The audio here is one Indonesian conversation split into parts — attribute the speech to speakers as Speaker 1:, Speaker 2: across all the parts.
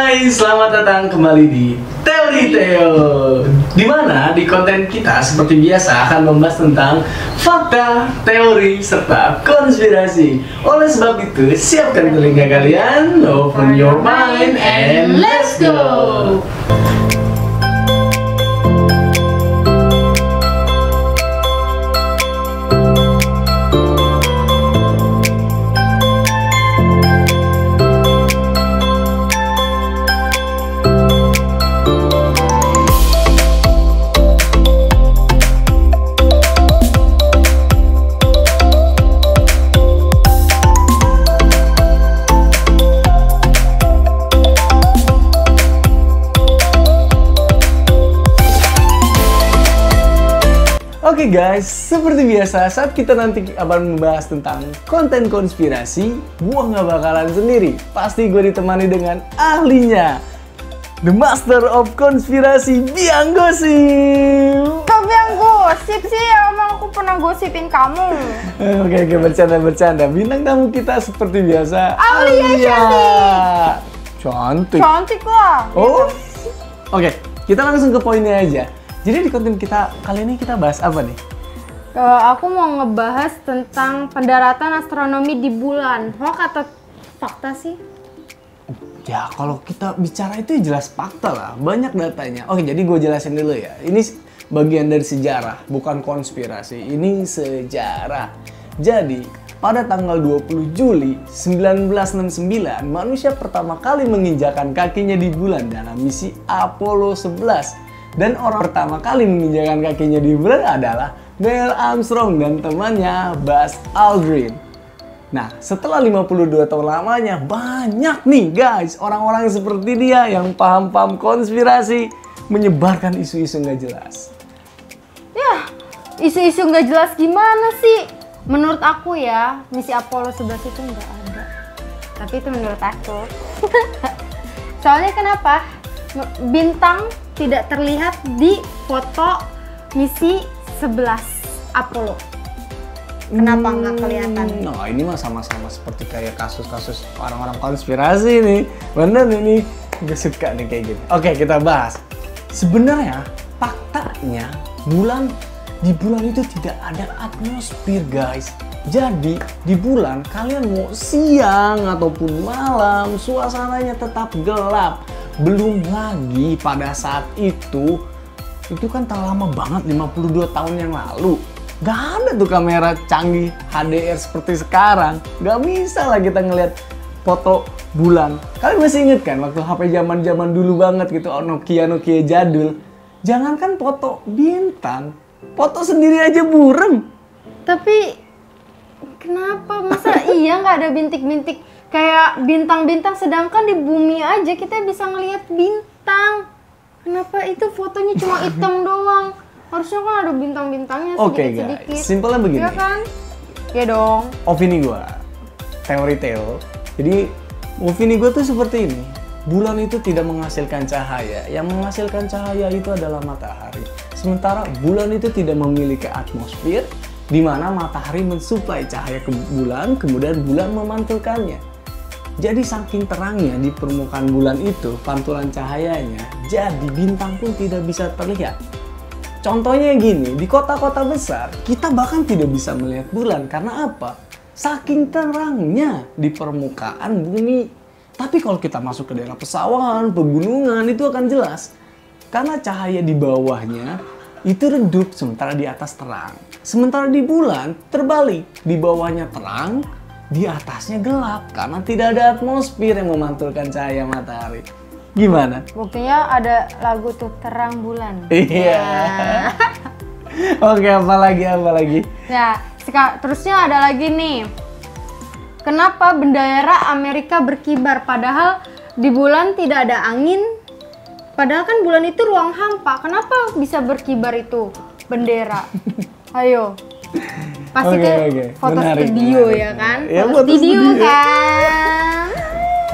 Speaker 1: guys, selamat datang kembali di Teori Theo. Dimana di konten kita seperti biasa akan membahas tentang fakta, teori, serta konspirasi. Oleh sebab itu, siapkan telinga kalian, open your mind, and let's go! Oke guys, seperti biasa saat kita nanti akan membahas tentang konten konspirasi, gua nggak bakalan sendiri. Pasti gue ditemani dengan ahlinya, The Master of Konspirasi, Biang Gosip.
Speaker 2: Kok Biang Gosip sih? Emang aku pernah gosipin kamu?
Speaker 1: Oke, bercanda. Bintang tamu kita seperti biasa,
Speaker 2: Aulia
Speaker 1: Cantik.
Speaker 2: Cantik lah.
Speaker 1: Oh, oke, kita langsung ke poinnya aja. Jadi di konten kita kali ini kita bahas apa nih?
Speaker 2: Aku mau ngebahas tentang pendaratan astronomi di bulan. Hoax atau fakta sih?
Speaker 1: Ya kalau kita bicara itu jelas fakta lah, banyak datanya. Oke, jadi gue jelasin dulu ya. Ini bagian dari sejarah, bukan konspirasi. Ini sejarah. Jadi pada tanggal 20 Juli 1969, manusia pertama kali menginjakan kakinya di bulan dalam misi Apollo 11. Dan orang pertama kali menginjakan kakinya di bulan adalah Neil Armstrong dan temannya Buzz Aldrin. Nah, setelah 52 tahun lamanya, banyak nih guys orang-orang seperti dia yang paham-paham konspirasi menyebarkan isu-isu nggak jelas.
Speaker 2: Ya, isu-isu nggak jelas gimana sih? Menurut aku ya, misi Apollo 11 itu nggak ada. Tapi itu menurut aku. Soalnya kenapa? Bintang tidak terlihat di foto misi 11 Apollo. Kenapa nggak kelihatan?
Speaker 1: Nah, ini mah sama-sama seperti kayak kasus-kasus orang-orang konspirasi nih. Bener ini, gue suka nih kayak gini. Oke, kita bahas. Sebenarnya faktanya di bulan itu tidak ada atmosfer guys. Jadi di bulan kalian mau siang ataupun malam, suasananya tetap gelap. Belum lagi pada saat itu kan tak lama banget, 52 tahun yang lalu. Gak ada tuh kamera canggih HDR seperti sekarang. Gak bisa lah kita ngeliat foto bulan. Kalian masih inget kan waktu HP zaman dulu banget gitu, Nokia jadul. Jangankan foto bintang, foto sendiri aja burem.
Speaker 2: Tapi kenapa? Masa iya nggak ada bintik-bintik kayak bintang-bintang, sedangkan di bumi aja kita bisa ngelihat bintang. Kenapa itu fotonya cuma hitam doang? Harusnya kan ada bintang-bintangnya sedikit-sedikit.
Speaker 1: Guys, simpelnya begini.
Speaker 2: Iya kan? Iya dong.
Speaker 1: Opini gue, teori Theo. Jadi opini gue tuh seperti ini. Bulan itu tidak menghasilkan cahaya. Yang menghasilkan cahaya itu adalah matahari. Sementara bulan itu tidak memiliki atmosfer, di mana matahari mensuplai cahaya ke bulan, kemudian bulan memantulkannya. Jadi saking terangnya di permukaan bulan itu, pantulan cahayanya, jadi bintang pun tidak bisa terlihat. Contohnya gini, di kota-kota besar, kita bahkan tidak bisa melihat bulan. Karena apa? Saking terangnya di permukaan bumi. Tapi kalau kita masuk ke daerah pesawahan, pegunungan, itu akan jelas. Karena cahaya di bawahnya itu redup, sementara di atas terang. Sementara di bulan terbalik, di bawahnya terang, di atasnya gelap karena tidak ada atmosfer yang memantulkan cahaya matahari. Gimana?
Speaker 2: Buktinya ada lagu tuh, Terang Bulan.
Speaker 1: Iya.
Speaker 2: Ya.
Speaker 1: Oke, apa lagi?
Speaker 2: Ya, terusnya ada lagi nih. Kenapa bendera Amerika berkibar padahal di bulan tidak ada angin? Padahal kan bulan itu ruang hampa. Kenapa bisa berkibar itu bendera? Ayo. Pasti foto
Speaker 1: menarik,
Speaker 2: studio
Speaker 1: menarik,
Speaker 2: ya kan?
Speaker 1: Ya,
Speaker 2: foto studio kan?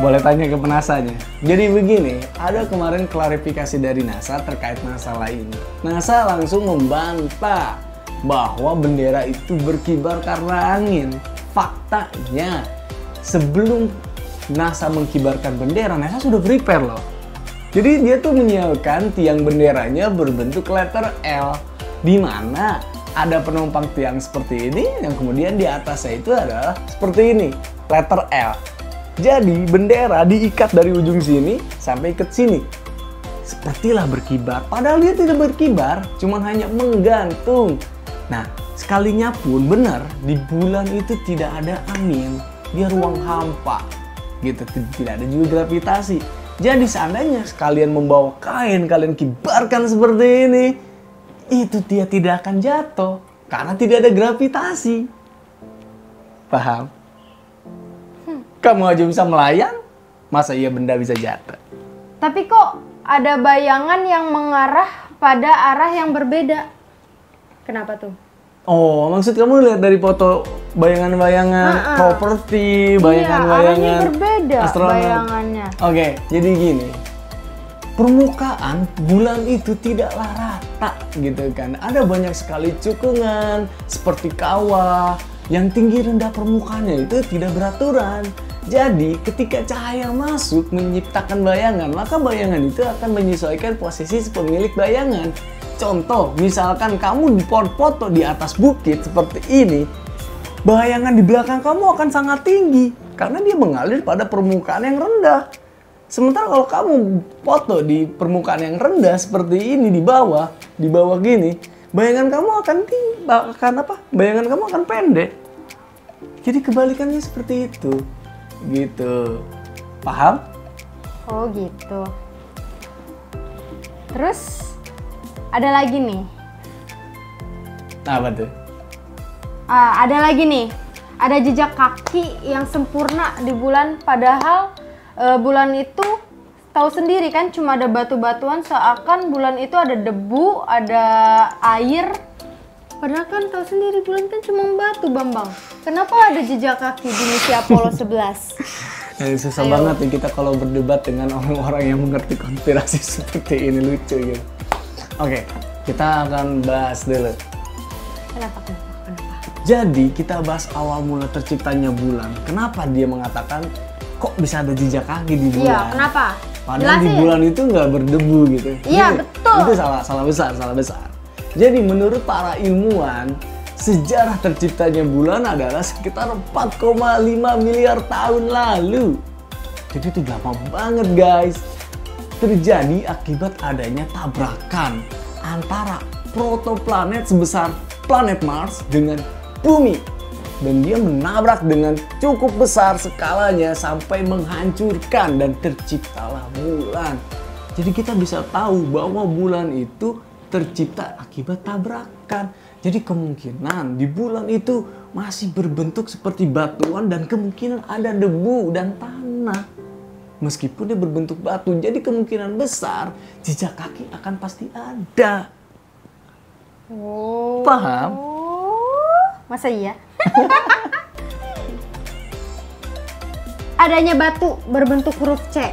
Speaker 1: Boleh tanya ke NASA-nya. Jadi begini, ada kemarin klarifikasi dari NASA terkait masalah ini. NASA langsung membantah bahwa bendera itu berkibar karena angin. Faktanya, sebelum NASA mengkibarkan bendera, NASA sudah prepare loh. Jadi dia tuh menyiapkan tiang benderanya berbentuk letter L, di mana ada penumpang tiang seperti ini, yang kemudian di atasnya itu adalah seperti ini, letter L. Jadi bendera diikat dari ujung sini sampai ke sini, sepertilah berkibar. Padahal dia tidak berkibar, cuman hanya menggantung. Nah, sekalinya pun benar, di bulan itu tidak ada angin, dia ruang hampa, gitu, tidak ada juga gravitasi. Jadi seandainya sekalian membawa kain, kalian kibarkan seperti ini, itu dia tidak akan jatuh karena tidak ada gravitasi. Paham? Kamu aja bisa melayang, masa iya benda bisa jatuh?
Speaker 2: Tapi kok ada bayangan yang mengarah pada arah yang berbeda? Kenapa tuh?
Speaker 1: Oh, maksud kamu lihat dari foto bayangan-bayangan properti, bayangan-bayangan
Speaker 2: arahnya berbeda
Speaker 1: astronot.
Speaker 2: Bayangannya.
Speaker 1: Oke, jadi gini. Permukaan bulan itu tidaklah rata gitu kan. Ada banyak sekali cekungan seperti kawah yang tinggi rendah permukaannya itu tidak beraturan. Jadi ketika cahaya masuk menciptakan bayangan, maka bayangan itu akan menyesuaikan posisi pemilik bayangan. Contoh, misalkan kamu foto di atas bukit seperti ini, bayangan di belakang kamu akan sangat tinggi karena dia mengalir pada permukaan yang rendah. Sementara kalau kamu foto di permukaan yang rendah seperti ini di bawah gini, bayangan kamu akan bayangan kamu akan pendek. Jadi kebalikannya seperti itu. Gitu. Paham?
Speaker 2: Oh, gitu. Terus ada lagi nih.
Speaker 1: Apa tuh?
Speaker 2: Ada lagi nih. Ada jejak kaki yang sempurna di bulan, padahal bulan itu tahu sendiri kan cuma ada batu-batuan, seakan bulan itu ada debu, ada air. Padahal kan tahu sendiri bulan kan cuma batu, Bambang. Kenapa ada jejak kaki di misi Apollo 11?
Speaker 1: Susah banget nih kita kalau berdebat dengan orang-orang yang mengerti konspirasi seperti ini, lucu gitu. Oke, kita akan bahas dulu.
Speaker 2: Kenapa?
Speaker 1: Jadi kita bahas awal mula terciptanya bulan. Kenapa dia mengatakan kok bisa ada jejak kaki di bulan?
Speaker 2: Iya, kenapa?
Speaker 1: Padahal di bulan itu nggak berdebu gitu.
Speaker 2: Iya, betul.
Speaker 1: Itu salah besar. Jadi menurut para ilmuwan, sejarah terciptanya bulan adalah sekitar 4,5 miliar tahun lalu. Jadi itu lama banget guys. Terjadi akibat adanya tabrakan antara protoplanet sebesar planet Mars dengan bumi. Dan dia menabrak dengan cukup besar skalanya sampai menghancurkan dan terciptalah bulan. Jadi kita bisa tahu bahwa bulan itu tercipta akibat tabrakan. Jadi kemungkinan di bulan itu masih berbentuk seperti batuan dan kemungkinan ada debu dan tanah. Meskipun dia berbentuk batu, jadi kemungkinan besar jejak kaki akan pasti ada.
Speaker 2: Oh.
Speaker 1: Paham?
Speaker 2: Masa iya? Adanya batu berbentuk huruf C.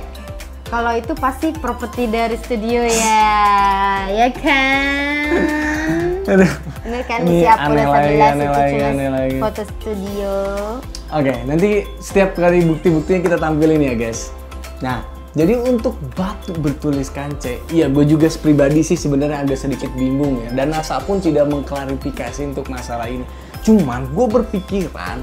Speaker 2: Kalau itu pasti properti dari studio ya kan? Bener kan, misi Apollo 11 itu cuma foto studio.
Speaker 1: Oke, nanti setiap kali bukti-buktinya kita tampilin ya guys. Nah, jadi untuk batu bertuliskan C, iya gue juga pribadi sih sebenarnya agak sedikit bingung ya. Dan NASA pun tidak mengklarifikasi untuk masalah ini. Cuman gue berpikiran,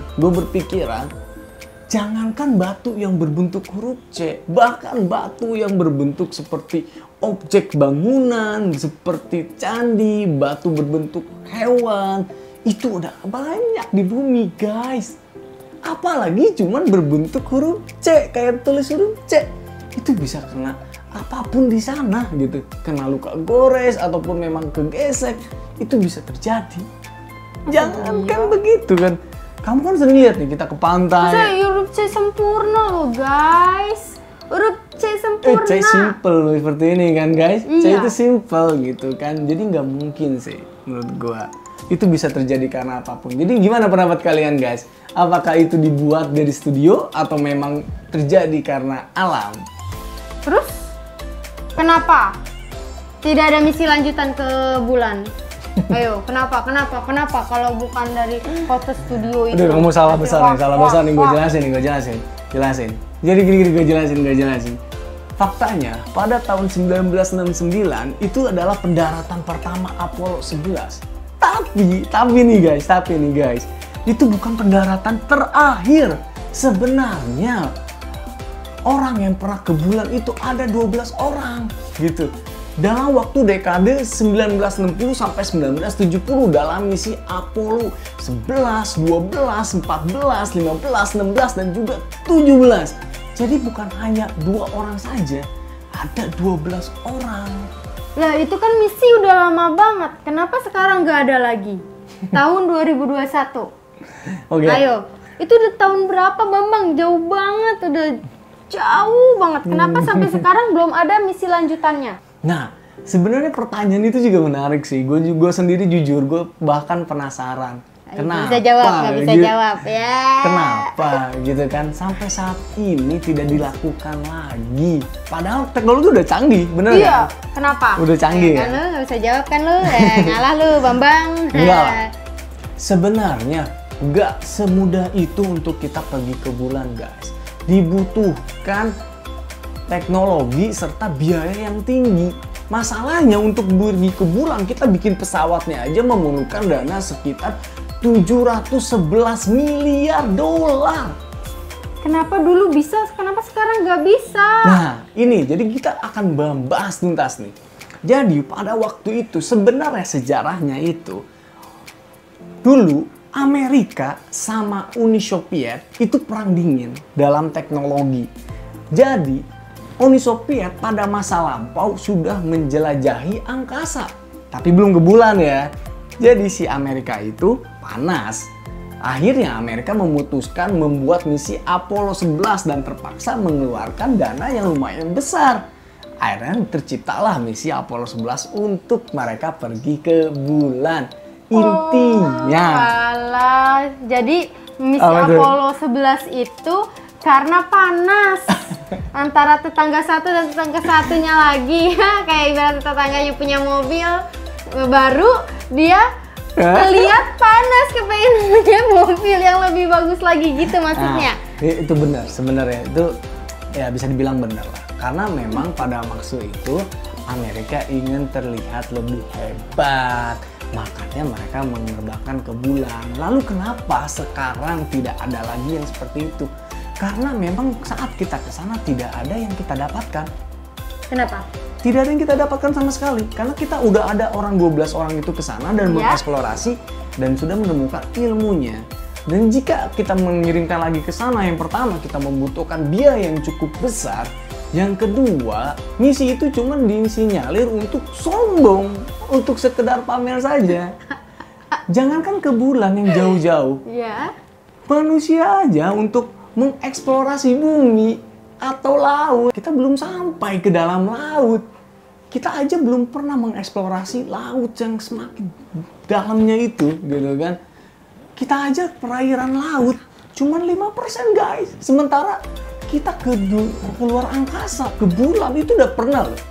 Speaker 1: jangankan batu yang berbentuk huruf C, bahkan batu yang berbentuk seperti objek bangunan, seperti candi, batu berbentuk hewan, itu udah banyak di bumi guys. Apalagi cuman berbentuk huruf C, kayak tulis huruf C, itu bisa kena apapun di sana gitu, kena luka gores ataupun memang kegesek, itu bisa terjadi. Jangankan begitu kan, kamu kan sering lihat nih kita ke pantai.
Speaker 2: Masa huruf C sempurna loh guys, huruf C sempurna.
Speaker 1: C simple loh seperti ini kan guys, C
Speaker 2: Iya.
Speaker 1: itu simple gitu kan, jadi nggak mungkin sih menurut gua. Itu bisa terjadi karena apapun. Jadi gimana pendapat kalian guys? Apakah itu dibuat dari studio atau memang terjadi karena alam?
Speaker 2: Terus kenapa tidak ada misi lanjutan ke bulan? Ayo, kenapa kalau bukan dari foto studio itu?
Speaker 1: Aduh, kamu salah besar nih,
Speaker 2: Wah,
Speaker 1: gue jelasin. jelasin. Jadi gini, gue jelasin. Faktanya, pada tahun 1969 itu adalah pendaratan pertama Apollo 11. Tapi nih guys, itu bukan pendaratan terakhir. Sebenarnya orang yang pernah ke bulan itu ada 12 orang gitu. Dalam waktu dekade 1960 sampai 1970 dalam misi Apollo 11, 12, 14, 15, 16 dan juga 17. Jadi bukan hanya 2 orang saja, ada 12 orang.
Speaker 2: Lah itu kan misi udah lama banget. Kenapa sekarang nggak ada lagi? Tahun 2021.
Speaker 1: Oke.
Speaker 2: Ayo, itu udah tahun berapa Bambang? Jauh banget, udah jauh banget. Kenapa sampai sekarang belum ada misi lanjutannya?
Speaker 1: Nah, sebenarnya pertanyaan itu juga menarik sih. Gue sendiri jujur, gue bahkan penasaran. Kenapa?
Speaker 2: Nggak bisa jawab ya.
Speaker 1: Kenapa gitu kan sampai saat ini tidak dilakukan lagi? Padahal teknologi udah canggih, bener kan?
Speaker 2: Iya, kenapa?
Speaker 1: Udah canggih
Speaker 2: kan lu nggak bisa jawab kan lu, ngalah lu Bambang.
Speaker 1: Enggak lah. Sebenarnya nggak semudah itu untuk kita pergi ke bulan, guys. Dibutuhkan teknologi serta biaya yang tinggi. Masalahnya untuk pergi ke bulan, kita bikin pesawatnya aja memerlukan dana sekitar 711 miliar dolar.
Speaker 2: Kenapa dulu bisa, kenapa sekarang nggak bisa?
Speaker 1: Nah, ini jadi kita akan bahas tuntas nih. Jadi pada waktu itu sebenarnya sejarahnya itu dulu Amerika sama Uni Soviet itu perang dingin dalam teknologi. Jadi Uni Soviet pada masa lampau sudah menjelajahi angkasa, tapi belum ke bulan ya. Jadi si Amerika itu panas. Akhirnya Amerika memutuskan membuat misi Apollo 11 dan terpaksa mengeluarkan dana yang lumayan besar. Akhirnya terciptalah misi Apollo 11 untuk mereka pergi ke bulan. Intinya.
Speaker 2: Jadi misi Apollo 11 itu karena panas. Antara tetangga satu dan tetangga satunya lagi. Kayak ibarat tetangganya punya mobil baru, dia lihat panas, kepengen punya mobil yang lebih bagus lagi gitu maksudnya.
Speaker 1: Itu benar sebenarnya, itu ya bisa dibilang benar lah. Karena memang pada maksud itu Amerika ingin terlihat lebih hebat, makanya mereka menerbangkan ke bulan. Lalu kenapa sekarang tidak ada lagi yang seperti itu? Karena memang saat kita ke sana tidak ada yang kita dapatkan.
Speaker 2: Kenapa?
Speaker 1: Tidak ada yang kita dapatkan sama sekali. Karena kita udah ada 12 orang itu ke sana dan mengeksplorasi dan sudah menemukan ilmunya. Dan jika kita mengirimkan lagi ke sana, yang pertama kita membutuhkan biaya yang cukup besar. Yang kedua, misi itu cuma disinyalir untuk sombong, untuk sekedar pamer saja. Jangankan ke bulan yang jauh-jauh.
Speaker 2: Ya.
Speaker 1: Manusia aja untuk mengeksplorasi bumi atau laut, kita belum sampai ke dalam laut. Kita aja belum pernah mengeksplorasi laut yang semakin dalamnya itu, gitu kan. Kita aja perairan laut cuman 5% guys. Sementara kita ke luar angkasa, ke bulan itu udah pernah loh.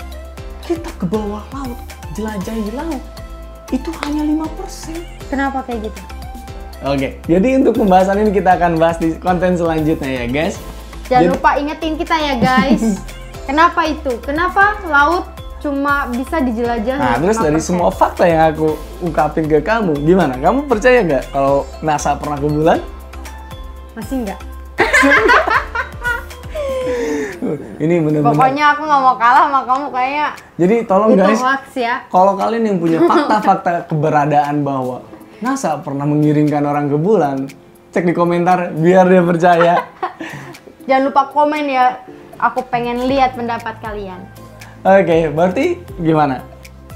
Speaker 1: Kita ke bawah laut, jelajahi laut, itu hanya 5%.
Speaker 2: Kenapa kayak gitu?
Speaker 1: Oke, jadi untuk pembahasan ini kita akan bahas di konten selanjutnya ya guys.
Speaker 2: Jangan lupa ingetin kita ya guys. Kenapa itu? Kenapa laut cuma bisa dijelajahi?
Speaker 1: Nah, terus dari semua fakta yang aku ungkapin ke kamu, gimana? Kamu percaya nggak kalau NASA pernah ke bulan?
Speaker 2: Masih nggak?
Speaker 1: Ini bener-bener.
Speaker 2: Pokoknya aku nggak mau kalah sama kamu kayaknya.
Speaker 1: Jadi tolong
Speaker 2: itu
Speaker 1: guys,
Speaker 2: hoax ya.
Speaker 1: Kalau kalian yang punya fakta-fakta keberadaan bahwa NASA pernah mengirimkan orang ke bulan, cek di komentar biar dia percaya.
Speaker 2: Jangan lupa komen ya, aku pengen lihat pendapat kalian.
Speaker 1: Oke, berarti gimana?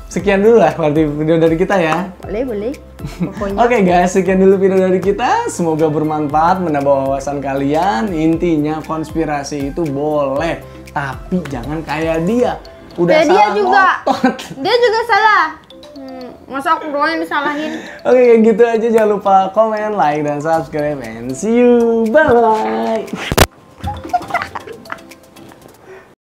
Speaker 1: Sekian dulu lah berarti video dari kita ya.
Speaker 2: Boleh. Pokoknya.
Speaker 1: Oke guys, sekian dulu video dari kita. Semoga bermanfaat, menambah wawasan kalian. Intinya konspirasi itu boleh, tapi jangan kayak dia. Udah
Speaker 2: kayak
Speaker 1: salah
Speaker 2: dia juga.
Speaker 1: ngotot.
Speaker 2: Dia juga salah. Masa aku doang yang disalahin?
Speaker 1: Oke, kayak gitu aja. Jangan lupa komen, like, dan subscribe. And see you. Bye-bye.